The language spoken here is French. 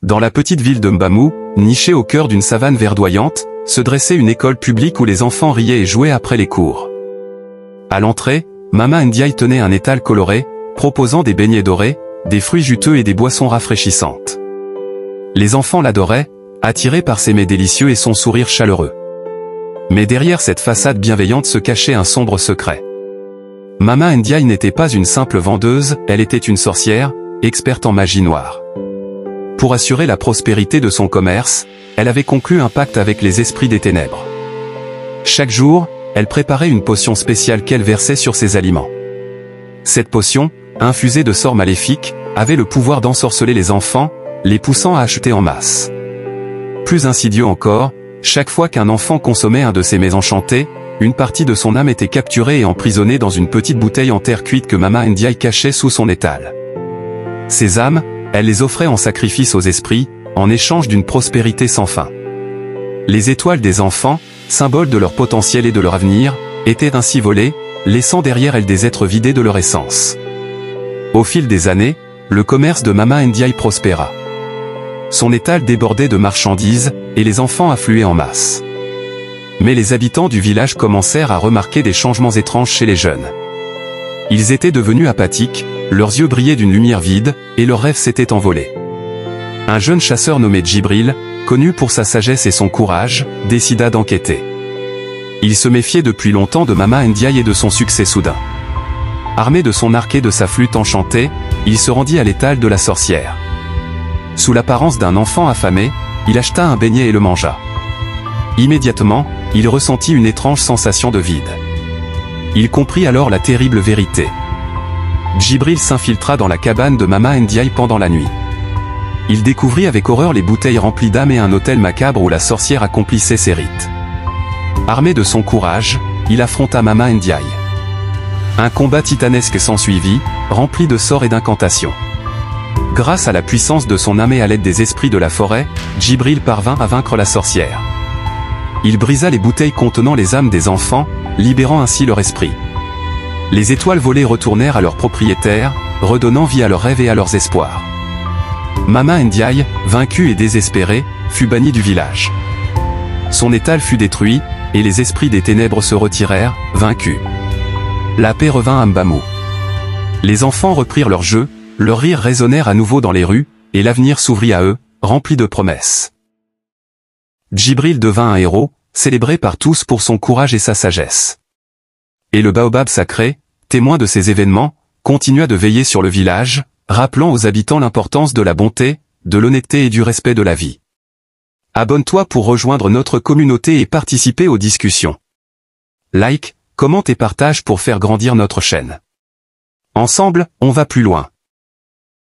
Dans la petite ville de Mbamou, nichée au cœur d'une savane verdoyante, se dressait une école publique où les enfants riaient et jouaient après les cours. À l'entrée, Mama Ndiaye tenait un étal coloré, proposant des beignets dorés, des fruits juteux et des boissons rafraîchissantes. Les enfants l'adoraient, attirés par ses mets délicieux et son sourire chaleureux. Mais derrière cette façade bienveillante se cachait un sombre secret. Mama Ndiaye n'était pas une simple vendeuse, elle était une sorcière, experte en magie noire. Pour assurer la prospérité de son commerce, elle avait conclu un pacte avec les esprits des ténèbres. Chaque jour, elle préparait une potion spéciale qu'elle versait sur ses aliments. Cette potion, infusée de sorts maléfiques, avait le pouvoir d'ensorceler les enfants, les poussant à acheter en masse. Plus insidieux encore, chaque fois qu'un enfant consommait un de ces mets enchantés, une partie de son âme était capturée et emprisonnée dans une petite bouteille en terre cuite que Mama Ndiaye cachait sous son étal. Ces âmes, elle les offrait en sacrifice aux esprits, en échange d'une prospérité sans fin. Les étoiles des enfants, symbole de leur potentiel et de leur avenir, étaient ainsi volées, laissant derrière elles des êtres vidés de leur essence. Au fil des années, le commerce de Mama Ndiaye prospéra. Son étal débordait de marchandises, et les enfants affluaient en masse. Mais les habitants du village commencèrent à remarquer des changements étranges chez les jeunes. Ils étaient devenus apathiques, leurs yeux brillaient d'une lumière vide, et leurs rêves s'étaient envolés. Un jeune chasseur nommé Djibril, connu pour sa sagesse et son courage, décida d'enquêter. Il se méfiait depuis longtemps de Mama Ndiaye et de son succès soudain. Armé de son arc et de sa flûte enchantée, il se rendit à l'étal de la sorcière. Sous l'apparence d'un enfant affamé, il acheta un beignet et le mangea. Immédiatement, il ressentit une étrange sensation de vide. Il comprit alors la terrible vérité. Djibril s'infiltra dans la cabane de Mama Ndiaye pendant la nuit. Il découvrit avec horreur les bouteilles remplies d'âme et un autel macabre où la sorcière accomplissait ses rites. Armé de son courage, il affronta Mama Ndiaye. Un combat titanesque s'ensuivit, rempli de sorts et d'incantations. Grâce à la puissance de son âme et à l'aide des esprits de la forêt, Djibril parvint à vaincre la sorcière. Il brisa les bouteilles contenant les âmes des enfants, libérant ainsi leur esprit. Les étoiles volées retournèrent à leurs propriétaires, redonnant vie à leurs rêves et à leurs espoirs. Mama Ndiaye, vaincu et désespéré, fut banni du village. Son étal fut détruit, et les esprits des ténèbres se retirèrent, vaincus. La paix revint à Mbamou. Les enfants reprirent leur jeu, leurs rires résonnèrent à nouveau dans les rues, et l'avenir s'ouvrit à eux, rempli de promesses. Djibril devint un héros, célébré par tous pour son courage et sa sagesse. Et le baobab sacré, témoin de ces événements, continua de veiller sur le village, rappelant aux habitants l'importance de la bonté, de l'honnêteté et du respect de la vie. Abonne-toi pour rejoindre notre communauté et participer aux discussions. Like, commente et partage pour faire grandir notre chaîne. Ensemble, on va plus loin.